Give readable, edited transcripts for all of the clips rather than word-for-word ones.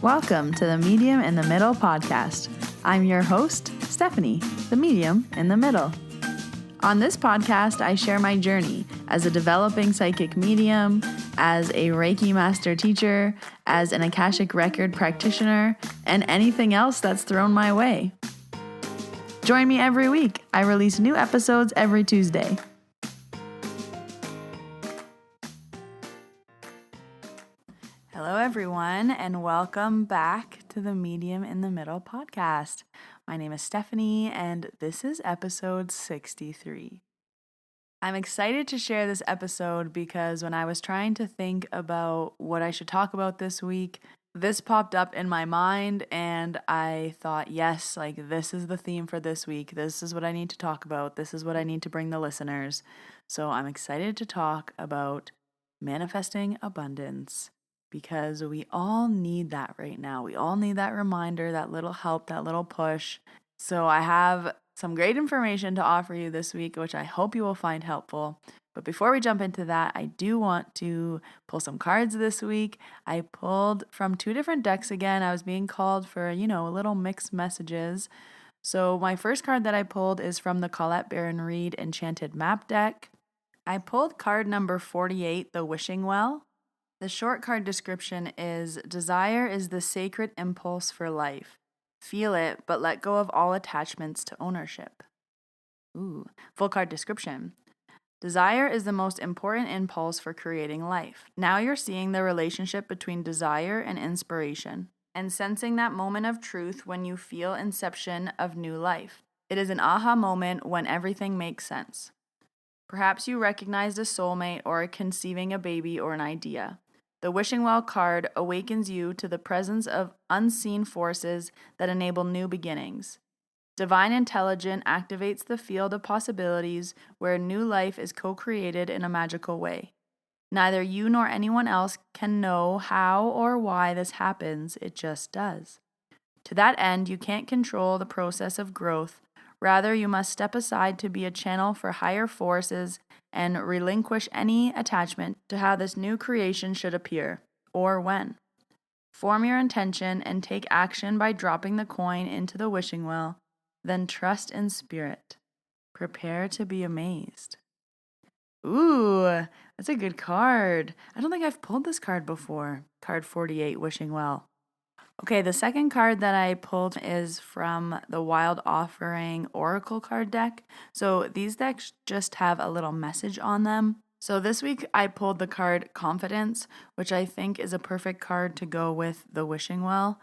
Welcome to the Medium in the Middle podcast. I'm your host, Stephanie, the Medium in the Middle. On this podcast, I share my journey as a developing psychic medium, as a Reiki master teacher, as an Akashic record practitioner, and anything else that's thrown my way. Join me every week. I release new episodes every Tuesday. Hello, everyone, and welcome back to the Medium in the Middle podcast. My name is Stephanie, and this is episode 63. I'm excited to share this episode because when I was trying to think about what I should talk about this week, this popped up in my mind, and I thought, yes, this is the theme for this week. This is what I need to talk about. This is what I need to bring the listeners. So I'm excited to talk about manifesting abundance. Because we all need that right now. We all need that reminder, that little help, that little push. So I have some great information to offer you this week, which I hope you will find helpful. But before we jump into that, I do want to pull some cards this week. I pulled from two different decks again. I was being called for, little mixed messages. So my first card that I pulled is from the Colette Baron Reid Enchanted Map deck. I pulled card number 48, the Wishing Well. The short card description is, desire is the sacred impulse for life. Feel it, but let go of all attachments to ownership. Full card description. Desire is the most important impulse for creating life. Now you're seeing the relationship between desire and inspiration, and sensing that moment of truth when you feel inception of new life. It is an aha moment when everything makes sense. Perhaps you recognized a soulmate or conceiving a baby or an idea. The Wishing Well card awakens you to the presence of unseen forces that enable new beginnings. Divine intelligence activates the field of possibilities where new life is co-created in a magical way. Neither you nor anyone else can know how or why this happens, it just does. To that end, you can't control the process of growth. Rather, you must step aside to be a channel for higher forces and relinquish any attachment to how this new creation should appear, or when. Form your intention and take action by dropping the coin into the wishing well, then trust in spirit. Prepare to be amazed. Ooh, that's a good card. I don't think I've pulled this card before. Card 48, Wishing Well. Okay, the second card that I pulled is from the Wild Offering Oracle card deck. So these decks just have a little message on them. So this week I pulled the card Confidence, which I think is a perfect card to go with the Wishing Well.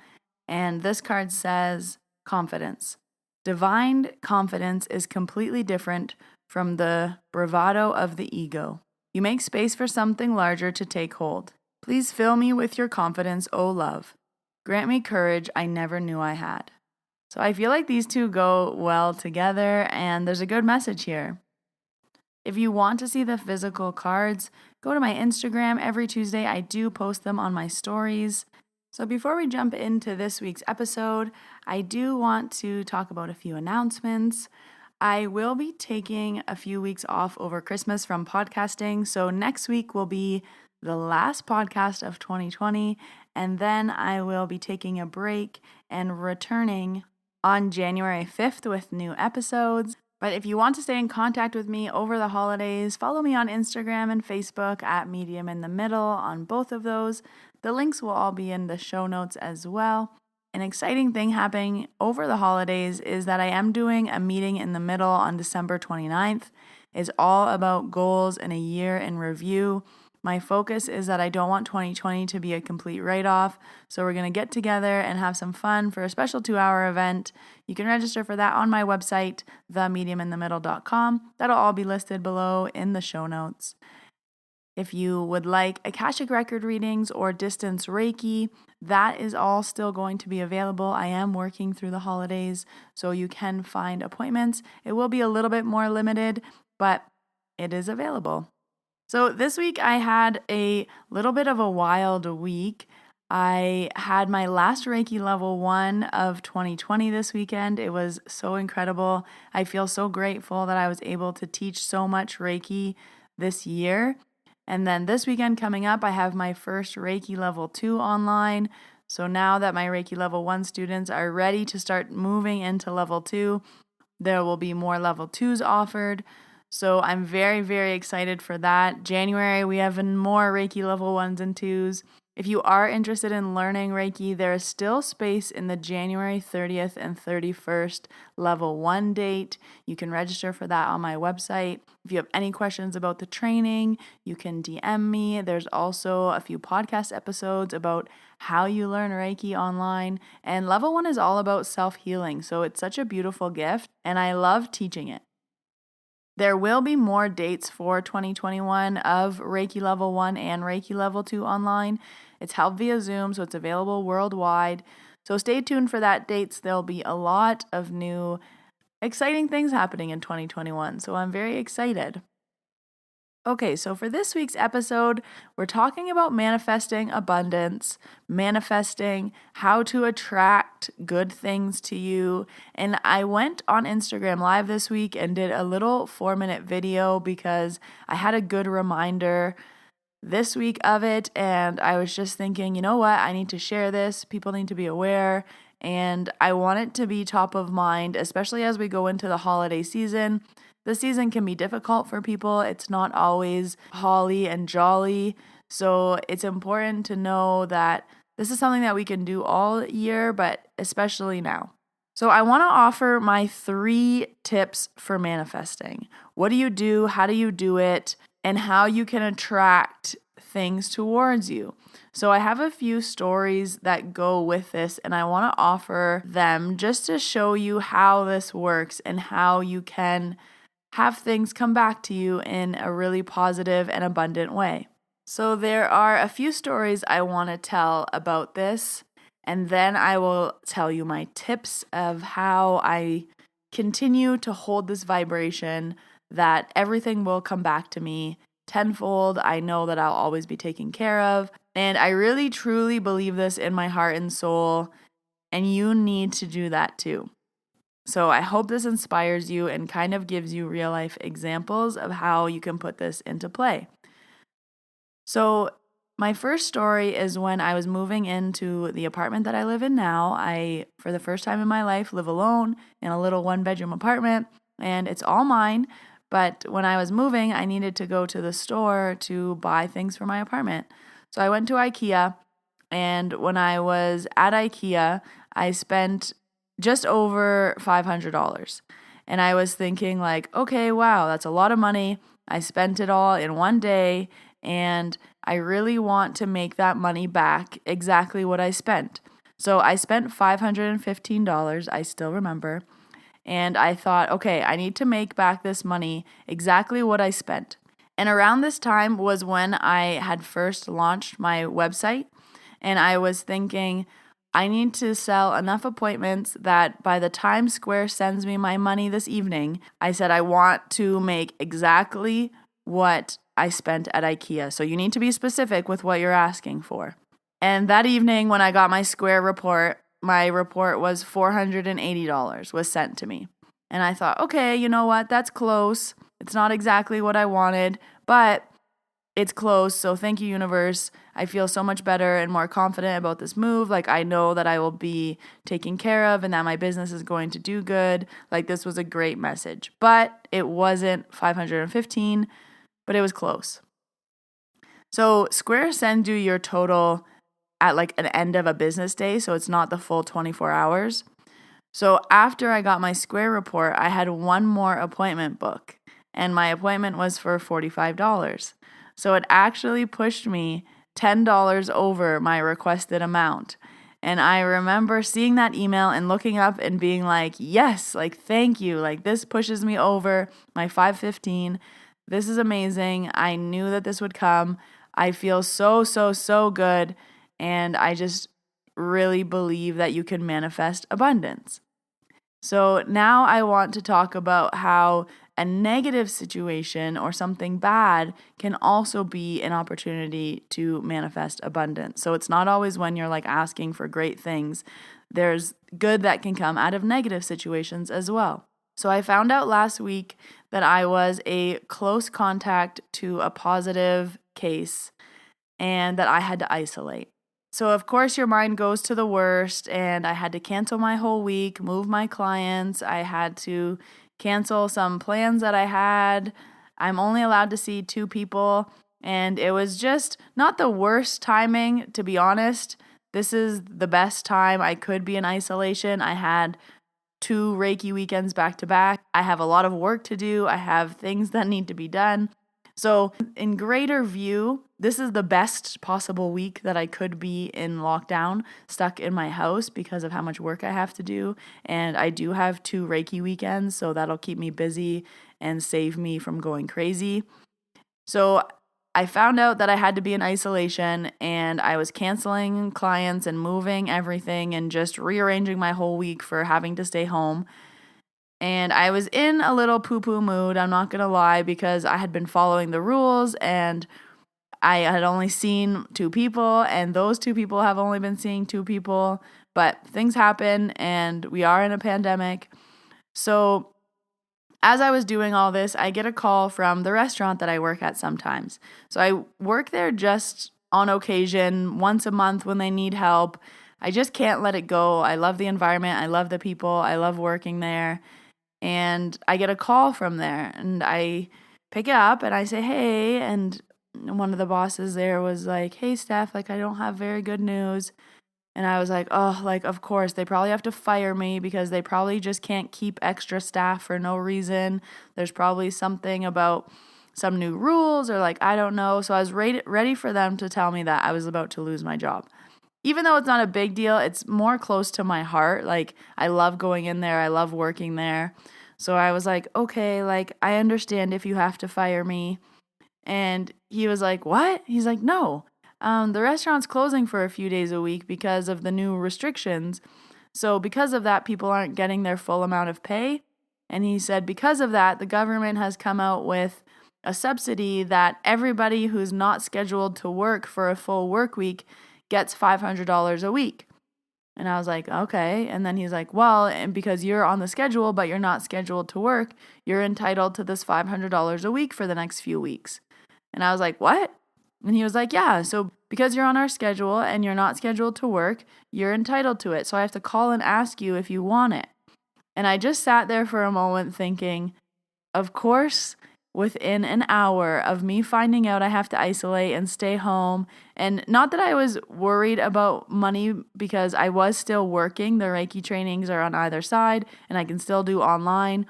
And this card says, confidence. Divine confidence is completely different from the bravado of the ego. You make space for something larger to take hold. Please fill me with your confidence, O love. Grant me courage I never knew I had. So I feel like these two go well together, and there's a good message here. If you want to see the physical cards, go to my Instagram every Tuesday. I do post them on my stories. So before we jump into this week's episode, I do want to talk about a few announcements. I will be taking a few weeks off over Christmas from podcasting, so next week will be the last podcast of 2020, and then I will be taking a break and returning on January 5th with new episodes. But if you want to stay in contact with me over the holidays, follow me on Instagram and Facebook at Medium in the Middle on both of those. The links will all be in the show notes as well. An exciting thing happening over the holidays is that I am doing a meeting in the middle on December 29th. It's all about goals in a year in review. My focus is that I don't want 2020 to be a complete write-off, so we're going to get together and have some fun for a special 2-hour event. You can register for that on my website, themediuminthemiddle.com. That'll all be listed below in the show notes. If you would like Akashic record readings or distance Reiki, that is all still going to be available. I am working through the holidays, so you can find appointments. It will be a little bit more limited, but it is available. So this week I had a little bit of a wild week. I had my last Reiki level 1 of 2020 this weekend. It was so incredible. I feel so grateful that I was able to teach so much Reiki this year. And then this weekend coming up, I have my first Reiki level 2 online. So now that my Reiki level 1 students are ready to start moving into level 2, there will be more level 2s offered. So I'm very, very excited for that. January, we have more Reiki level 1s and 2s. If you are interested in learning Reiki, there is still space in the January 30th and 31st level 1 date. You can register for that on my website. If you have any questions about the training, you can DM me. There's also a few podcast episodes about how you learn Reiki online. And level 1 is all about self-healing. So it's such a beautiful gift, and I love teaching it. There will be more dates for 2021 of Reiki Level 1 and Reiki Level 2 online. It's held via Zoom, so it's available worldwide. So stay tuned for that dates. There'll be a lot of new exciting things happening in 2021, so I'm very excited. Okay, so for this week's episode, we're talking about manifesting abundance, manifesting how to attract good things to you. And I went on Instagram Live this week and did a little 4-minute video because I had a good reminder this week of it. And I was just thinking, you know what? I need to share this. People need to be aware. And I want it to be top of mind, especially as we go into the holiday season. The season can be difficult for people. It's not always holly and jolly. So it's important to know that this is something that we can do all year, but especially now. So I want to offer my 3 tips for manifesting. What do you do? How do you do it? And how you can attract things towards you. So I have a few stories that go with this, and I want to offer them just to show you how this works and how you can have things come back to you in a really positive and abundant way. So there are a few stories I want to tell about this, and then I will tell you my tips of how I continue to hold this vibration that everything will come back to me tenfold. I know that I'll always be taken care of, and I really truly believe this in my heart and soul, and you need to do that too. So I hope this inspires you and kind of gives you real life examples of how you can put this into play. So my first story is when I was moving into the apartment that I live in now. I, for the first time in my life, live alone in a little 1-bedroom apartment, and it's all mine. But when I was moving, I needed to go to the store to buy things for my apartment. So I went to IKEA, and when I was at IKEA, I spent just over $500. And I was thinking like, okay, wow, that's a lot of money. I spent it all in one day, and I really want to make that money back exactly what I spent. So I spent $515, I still remember. And I thought, okay, I need to make back this money exactly what I spent. And around this time was when I had first launched my website. And I was thinking, I need to sell enough appointments that by the time Square sends me my money this evening, I said I want to make exactly what I spent at IKEA. So you need to be specific with what you're asking for. And that evening when I got my Square report, my report was $480 was sent to me. And I thought, okay, you know what? That's close. It's not exactly what I wanted, but it's close. So thank you, universe. I feel so much better and more confident about this move. Like I know that I will be taken care of and that my business is going to do good. Like this was a great message, but it wasn't 515, but it was close. So Square sends you your total at like an end of a business day. So it's not the full 24 hours. So after I got my Square report, I had one more appointment book, and my appointment was for $45. So it actually pushed me $10 over my requested amount. And I remember seeing that email and looking up and being like, yes, like, thank you. Like, this pushes me over my 515. This is amazing. I knew that this would come. I feel so, so, so good. And I just really believe that you can manifest abundance. So now I want to talk about how a negative situation or something bad can also be an opportunity to manifest abundance. So it's not always when you're like asking for great things. There's good that can come out of negative situations as well. So I found out last week that I was a close contact to a positive case and that I had to isolate. So, of course, your mind goes to the worst, and I had to cancel my whole week, move my clients. I had to cancel some plans that I had. I'm only allowed to see 2 people, and it was just not the worst timing, to be honest. This is the best time I could be in isolation. I had 2 Reiki weekends back to back. I have a lot of work to do. I have things that need to be done. So, in greater view, this is the best possible week that I could be in lockdown, stuck in my house because of how much work I have to do. And I do have 2 Reiki weekends, so that'll keep me busy and save me from going crazy. So, I found out that I had to be in isolation, and I was canceling clients and moving everything and just rearranging my whole week for having to stay home. And I was in a little poo-poo mood, I'm not going to lie, because I had been following the rules and I had only seen 2 people, and those 2 people have only been seeing 2 people. But things happen, and we are in a pandemic. So as I was doing all this, I get a call from the restaurant that I work at sometimes. So I work there just on occasion, once a month when they need help. I just can't let it go. I love the environment. I love the people. I love working there. And I get a call from there, and I pick it up and I say, hey, and one of the bosses there was like, hey, Steph, like, I don't have very good news. And I was like, oh, like, of course, they probably have to fire me because they probably just can't keep extra staff for no reason. There's probably something about some new rules or like, I don't know. So I was ready for them to tell me that I was about to lose my job. Even though it's not a big deal, it's more close to my heart. Like, I love going in there. I love working there. So I was like, okay, like, I understand if you have to fire me. And he was like, what? He's like, no, the restaurant's closing for a few days a week because of the new restrictions. So because of that, people aren't getting their full amount of pay. And he said, because of that, the government has come out with a subsidy that everybody who's not scheduled to work for a full work week gets $500 a week. And I was like, okay. And then he's like, well, and because you're on the schedule, but you're not scheduled to work, you're entitled to this $500 a week for the next few weeks. And I was like, what? And he was like, yeah, so because you're on our schedule and you're not scheduled to work, you're entitled to it. So I have to call and ask you if you want it. And I just sat there for a moment thinking, of course, within an hour of me finding out I have to isolate and stay home, and not that I was worried about money because I was still working. The Reiki trainings are on either side and I can still do online.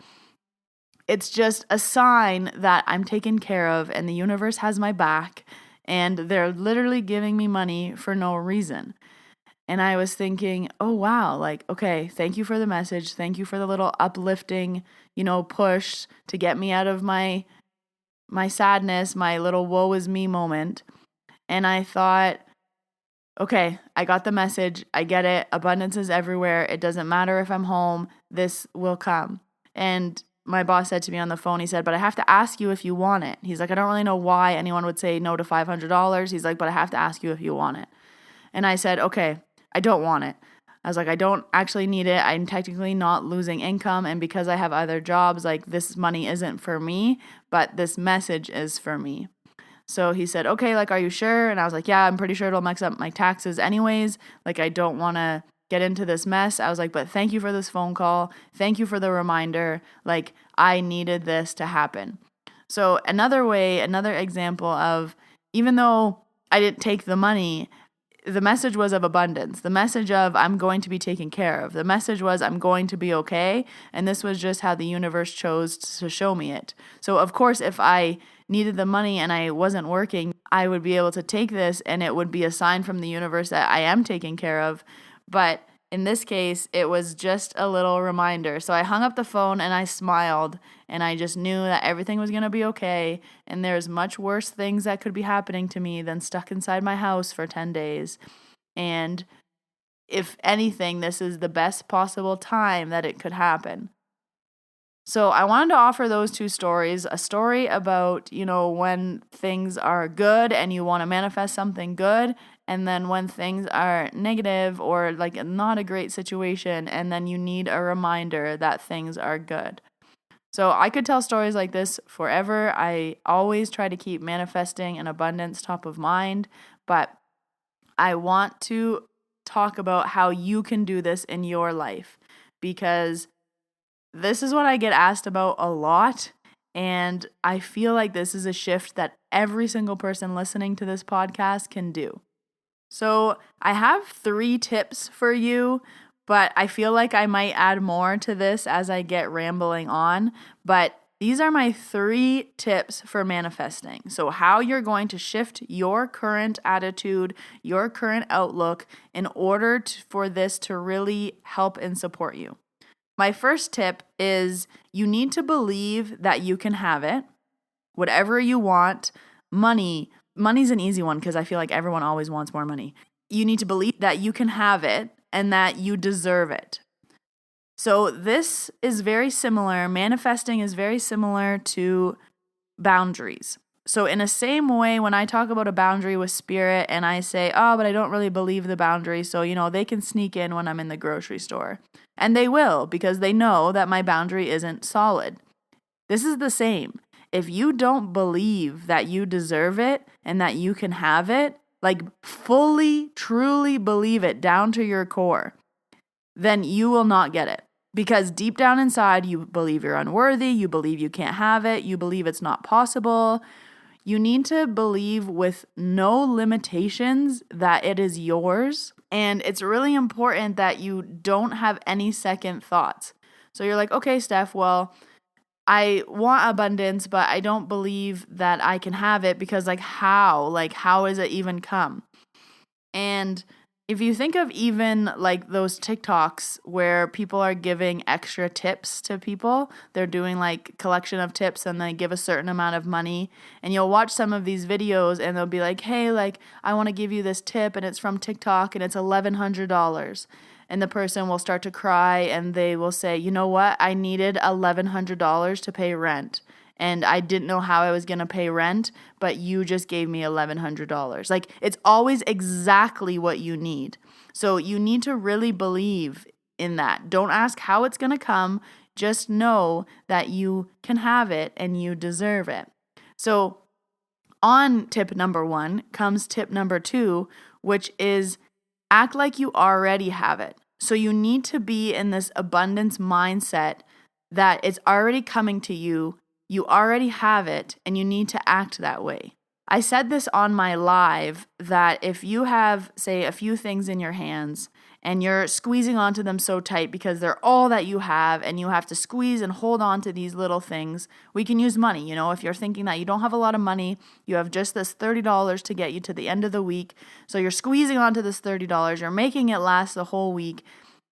It's just a sign that I'm taken care of and the universe has my back, and they're literally giving me money for no reason. And I was thinking, oh, wow, like, okay, thank you for the message. Thank you for the little uplifting, push to get me out of my sadness, my little woe is me moment. And I thought, okay, I got the message. I get it. Abundance is everywhere. It doesn't matter if I'm home. This will come. And my boss said to me on the phone, he said, but I have to ask you if you want it. He's like, I don't really know why anyone would say no to $500. He's like, but I have to ask you if you want it. And I said, okay, I don't want it. I was like, I don't actually need it. I'm technically not losing income. And because I have other jobs, like, this money isn't for me, but this message is for me. So he said, okay, like, are you sure? And I was like, yeah, I'm pretty sure it'll mix up my taxes anyways. Like, I don't want to get into this mess. I was like, but thank you for this phone call. Thank you for the reminder. Like, I needed this to happen. So another example of, even though I didn't take the money, the message was of abundance. The message of I'm going to be taken care of. The message was I'm going to be okay. And this was just how the universe chose to show me it. So of course, if I needed the money and I wasn't working, I would be able to take this and it would be a sign from the universe that I am taken care of. But in this case, it was just a little reminder. So I hung up the phone and I smiled, and I just knew that everything was going to be okay. And there's much worse things that could be happening to me than stuck inside my house for 10 days. And if anything, this is the best possible time that it could happen. So I wanted to offer those 2 stories, a story about, when things are good and you want to manifest something good, and then when things are negative or like not a great situation, and then you need a reminder that things are good. So I could tell stories like this forever. I always try to keep manifesting and abundance top of mind, but I want to talk about how you can do this in your life, because this is what I get asked about a lot. And I feel like this is a shift that every single person listening to this podcast can do. So I have 3 tips for you, but I feel like I might add more to this as I get rambling on. But these are my 3 tips for manifesting. So how you're going to shift your current attitude, your current outlook in order for this to really help and support you. My first tip is you need to believe that you can have it, whatever you want. Money's an easy one because I feel like everyone always wants more money. You need to believe that you can have it and that you deserve it. So this is very similar. Manifesting is very similar to boundaries. So in the same way, when I talk about a boundary with spirit and I say, oh, but I don't really believe the boundary, so, they can sneak in when I'm in the grocery store. And they will, because they know that my boundary isn't solid. This is the same. If you don't believe that you deserve it and that you can have it, like fully, truly believe it down to your core, then you will not get it. Because deep down inside, you believe you're unworthy, you believe you can't have it, you believe it's not possible. You need to believe with no limitations that it is yours. And it's really important that you don't have any second thoughts. So you're like, okay, Steph, well, I want abundance, but I don't believe that I can have it because how is it even come? And if you think of even like those TikToks where people are giving extra tips to people, they're doing like collection of tips and they give a certain amount of money, and you'll watch some of these videos and they'll be like, hey, I want to give you this tip and it's from TikTok and it's $1,100. And the person will start to cry and they will say, you know what? I needed $1,100 to pay rent. And I didn't know how I was going to pay rent, but you just gave me $1,100. It's always exactly what you need. So you need to really believe in that. Don't ask how it's going to come. Just know that you can have it and you deserve it. So on tip number 1 comes tip number 2, which is act like you already have it. So you need to be in this abundance mindset that it's already coming to you. You already have it, and you need to act that way. I said this on my live that if you have, say, a few things in your hands and you're squeezing onto them so tight because they're all that you have and you have to squeeze and hold on to these little things, we can use money. If you're thinking that you don't have a lot of money, you have just this $30 to get you to the end of the week. So you're squeezing onto this $30, you're making it last the whole week.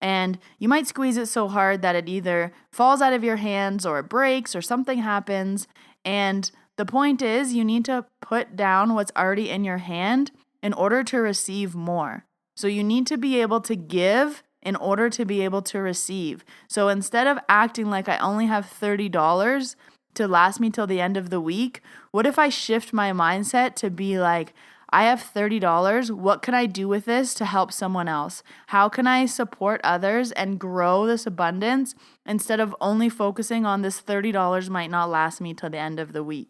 And you might squeeze it so hard that it either falls out of your hands or it breaks or something happens. And the point is, you need to put down what's already in your hand in order to receive more. So you need to be able to give in order to be able to receive. So instead of acting like I only have $30 to last me till the end of the week, what if I shift my mindset to be like, I have $30. What can I do with this to help someone else? How can I support others and grow this abundance instead of only focusing on this $30 might not last me till the end of the week?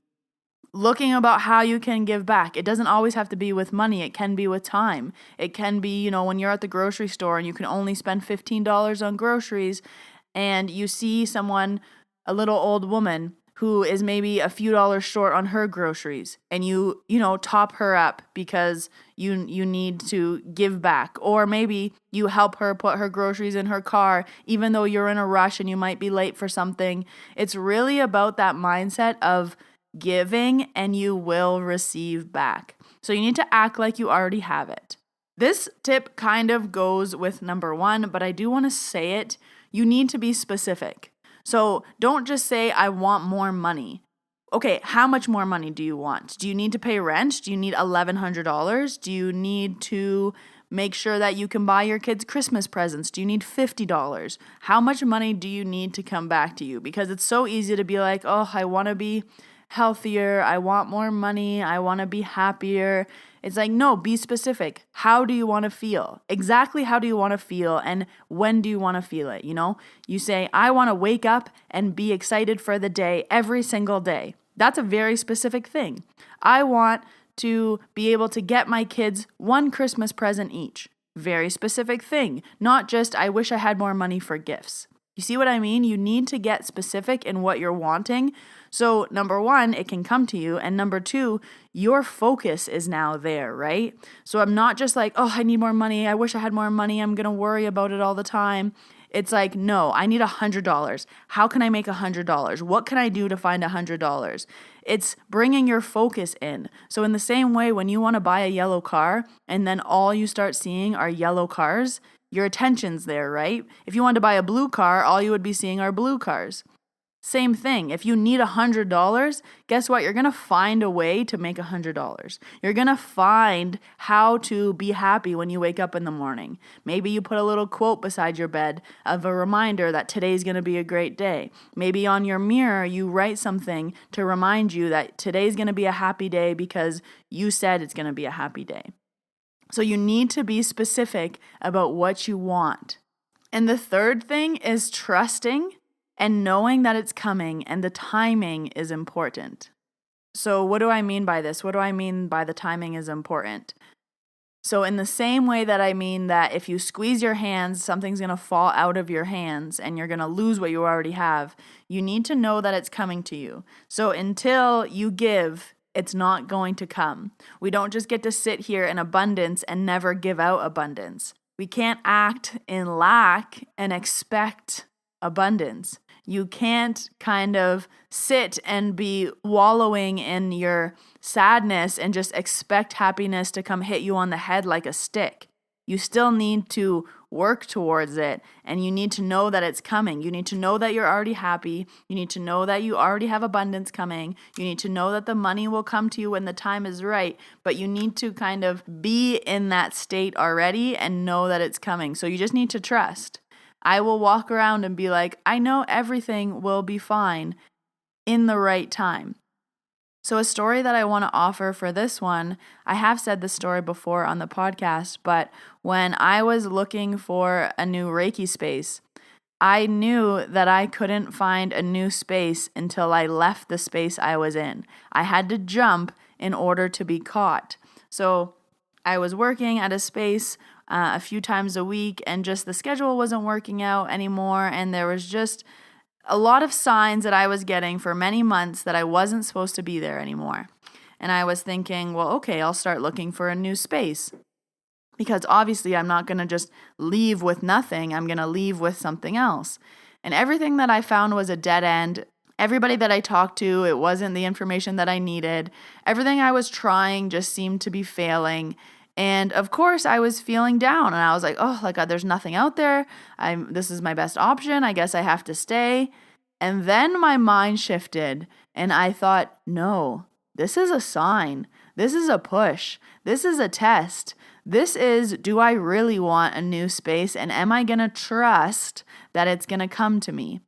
Looking about how you can give back. It doesn't always have to be with money. It can be with time. It can be, when you're at the grocery store and you can only spend $15 on groceries and you see someone, a little old woman, who is maybe a few dollars short on her groceries, and you top her up because you need to give back. Or maybe you help her put her groceries in her car even though you're in a rush and you might be late for something. It's really about that mindset of giving and you will receive back. So you need to act like you already have it. This tip kind of goes with number 1, but I do want to say it. You need to be specific. So don't just say, I want more money. Okay, how much more money do you want? Do you need to pay rent? Do you need $1,100? Do you need to make sure that you can buy your kids Christmas presents? Do you need $50? How much money do you need to come back to you? Because it's so easy to be like, oh, I want to be healthier. I want more money. I want to be happier. It's like, no, be specific. How do you want to feel? Exactly how do you want to feel and when do you want to feel it? You say, I want to wake up and be excited for the day every single day. That's a very specific thing. I want to be able to get my kids one Christmas present each. Very specific thing, not just I wish I had more money for gifts. You see what I mean? You need to get specific in what you're wanting. So number one, it can come to you. And number two, your focus is now there, right? So I'm not just like, oh, I need more money. I wish I had more money. I'm going to worry about it all the time. It's like, no, I need $100. How can I make $100? What can I do to find $100? It's bringing your focus in. So in the same way, when you want to buy a yellow car and then all you start seeing are yellow cars, your attention's there, right? If you want to buy a blue car, all you would be seeing are blue cars. Same thing. If you need $100, guess what? You're going to find a way to make $100. You're going to find how to be happy when you wake up in the morning. Maybe you put a little quote beside your bed of a reminder that today's going to be a great day. Maybe on your mirror, you write something to remind you that today's going to be a happy day because you said it's going to be a happy day. So you need to be specific about what you want. And the third thing is trusting and knowing that it's coming and the timing is important. So what do I mean by this? What do I mean by the timing is important? So in the same way that I mean that if you squeeze your hands, something's going to fall out of your hands and you're going to lose what you already have, you need to know that it's coming to you. So until you give, it's not going to come. We don't just get to sit here in abundance and never give out abundance. We can't act in lack and expect abundance. You can't kind of sit and be wallowing in your sadness and just expect happiness to come hit you on the head like a stick. You still need to work towards it, and you need to know that it's coming. You need to know that you're already happy. You need to know that you already have abundance coming. You need to know that the money will come to you when the time is right, but you need to kind of be in that state already and know that it's coming. So you just need to trust. I will walk around and be like, I know everything will be fine in the right time. So a story that I want to offer for this one, I have said this story before on the podcast, but when I was looking for a new Reiki space, I knew that I couldn't find a new space until I left the space I was in. I had to jump in order to be caught. So I was working at a space a few times a week, and just the schedule wasn't working out anymore, and there was just a lot of signs that I was getting for many months that I wasn't supposed to be there anymore. And I was thinking, well, okay, I'll start looking for a new space, because obviously I'm not going to just leave with nothing. I'm going to leave with something else. And everything that I found was a dead end. Everybody that I talked to, it wasn't the information that I needed. Everything I was trying just seemed to be failing. And of course, I was feeling down, and I was like, oh, like there's nothing out there. This is my best option. I guess I have to stay. And then my mind shifted, and I thought, no, this is a sign. This is a push. This is a test. This is, do I really want a new space, and am I going to trust that it's going to come to me?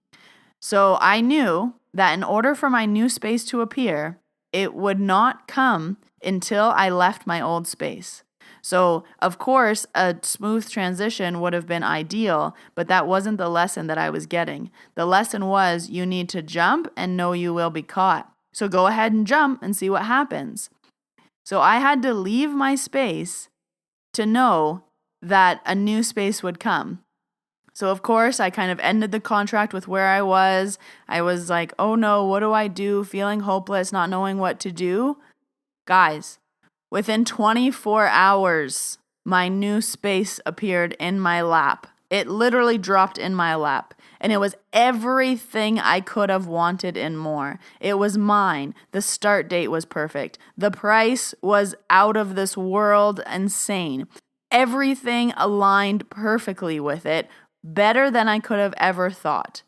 So I knew that in order for my new space to appear, it would not come until I left my old space. So, of course, a smooth transition would have been ideal, but that wasn't the lesson that I was getting. The lesson was you need to jump and know you will be caught. So go ahead and jump and see what happens. So I had to leave my space to know that a new space would come. So, of course, I kind of ended the contract with where I was. I was like, oh no, what do I do? Feeling hopeless, not knowing what to do. Guys, within 24 hours, my new space appeared in my lap. It literally dropped in my lap. And it was everything I could have wanted and more. It was mine. The start date was perfect. The price was out of this world insane. Everything aligned perfectly with it, better than I could have ever thought.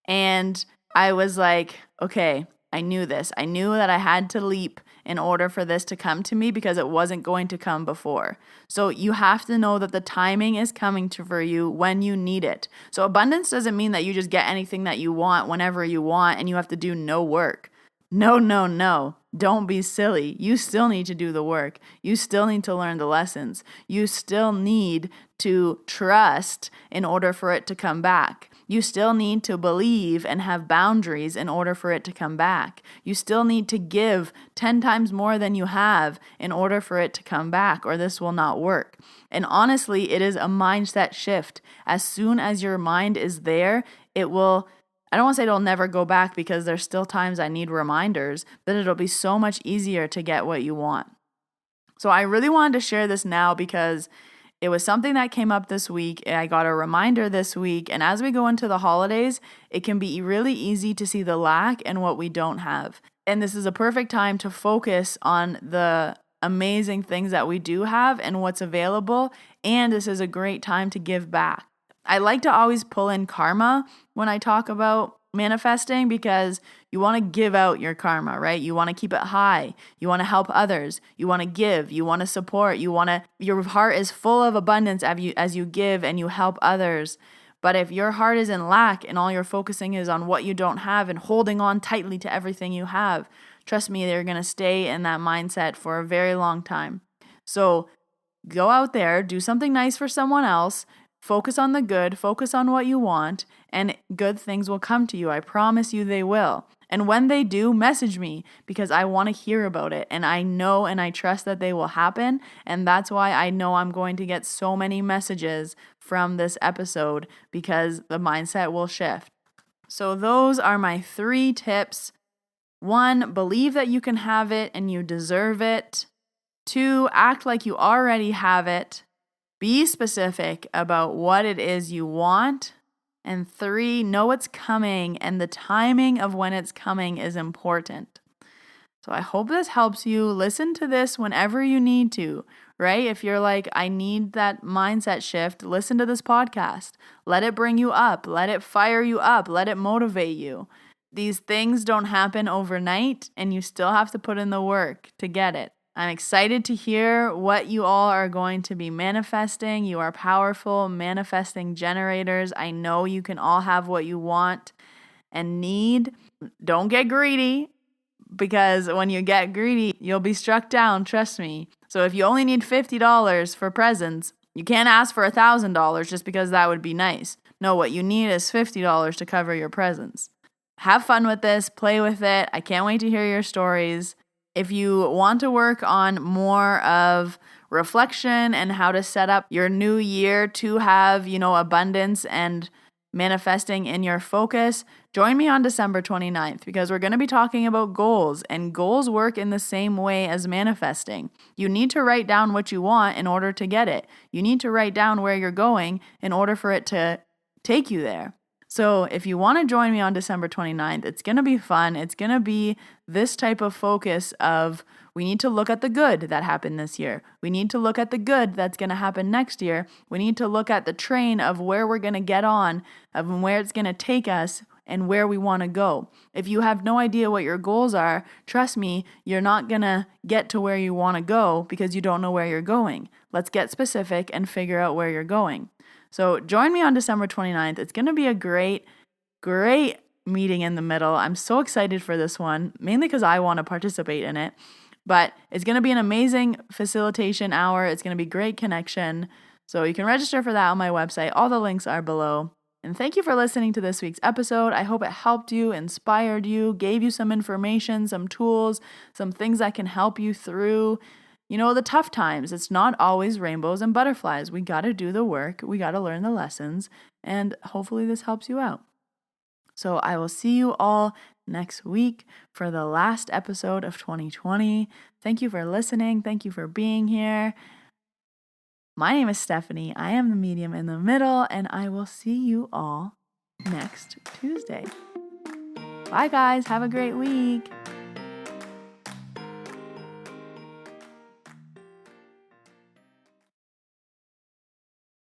And I was like, okay, I knew this. I knew that I had to leap in order for this to come to me because it wasn't going to come before. So you have to know that the timing is coming for you when you need it. So abundance doesn't mean that you just get anything that you want whenever you want and you have to do no work. No. Don't be silly. You still need to do the work. You still need to learn the lessons. You still need to trust in order for it to come back. You still need to believe and have boundaries in order for it to come back. You still need to give 10 times more than you have in order for it to come back, or this will not work. And honestly, it is a mindset shift. As soon as your mind is there, it will, I don't want to say it'll never go back, because there's still times I need reminders, but it'll be so much easier to get what you want. So I really wanted to share this now because it was something that came up this week. I got a reminder this week. And as we go into the holidays, it can be really easy to see the lack and what we don't have. And this is a perfect time to focus on the amazing things that we do have and what's available. And this is a great time to give back. I like to always pull in karma when I talk about manifesting, because you want to give out your karma, right? You want to keep it high. You want to help others. You want to give. You want to support. Your heart is full of abundance as you give and you help others. But if your heart is in lack and all you're focusing is on what you don't have and holding on tightly to everything you have, trust me, you're going to stay in that mindset for a very long time. So go out there, do something nice for someone else. Focus on the good, focus on what you want, and good things will come to you. I promise you they will. And when they do, message me, because I want to hear about it. And I know and I trust that they will happen. And that's why I know I'm going to get so many messages from this episode, because the mindset will shift. So those are my 3 tips. 1, believe that you can have it and you deserve it. 2, act like you already have it. Be specific about what it is you want. And 3, know it's coming, and the timing of when it's coming is important. So I hope this helps you. Listen to this whenever you need to, right? If you're like, I need that mindset shift, listen to this podcast. Let it bring you up. Let it fire you up. Let it motivate you. These things don't happen overnight, and you still have to put in the work to get it. I'm excited to hear what you all are going to be manifesting. You are powerful manifesting generators. I know you can all have what you want and need. Don't get greedy, because when you get greedy, you'll be struck down, trust me. So if you only need $50 for presents, you can't ask for $1,000 just because that would be nice. No, what you need is $50 to cover your presents. Have fun with this. Play with it. I can't wait to hear your stories. If you want to work on more of reflection and how to set up your new year to have, abundance and manifesting in your focus, join me on December 29th, because we're going to be talking about goals, and goals work in the same way as manifesting. You need to write down what you want in order to get it. You need to write down where you're going in order for it to take you there. So if you want to join me on December 29th, it's going to be fun. It's going to be this type of focus of, we need to look at the good that happened this year. We need to look at the good that's going to happen next year. We need to look at the train of where we're going to get on, of where it's going to take us, and where we want to go. If you have no idea what your goals are, trust me, you're not going to get to where you want to go because you don't know where you're going. Let's get specific and figure out where you're going. So join me on December 29th. It's going to be a great meeting in the middle. I'm so excited for this one, mainly because I want to participate in it. But it's going to be an amazing facilitation hour. It's going to be great connection. So you can register for that on my website. All the links are below. And thank you for listening to this week's episode. I hope it helped you, inspired you, gave you some information, some tools, some things that can help you through the tough times. It's not always rainbows and butterflies. We got to do the work. We got to learn the lessons. And hopefully this helps you out. So I will see you all next week for the last episode of 2020. Thank you for listening. Thank you for being here. My name is Stephanie. I am the medium in the middle, and I will see you all next Tuesday. Bye, guys. Have a great week.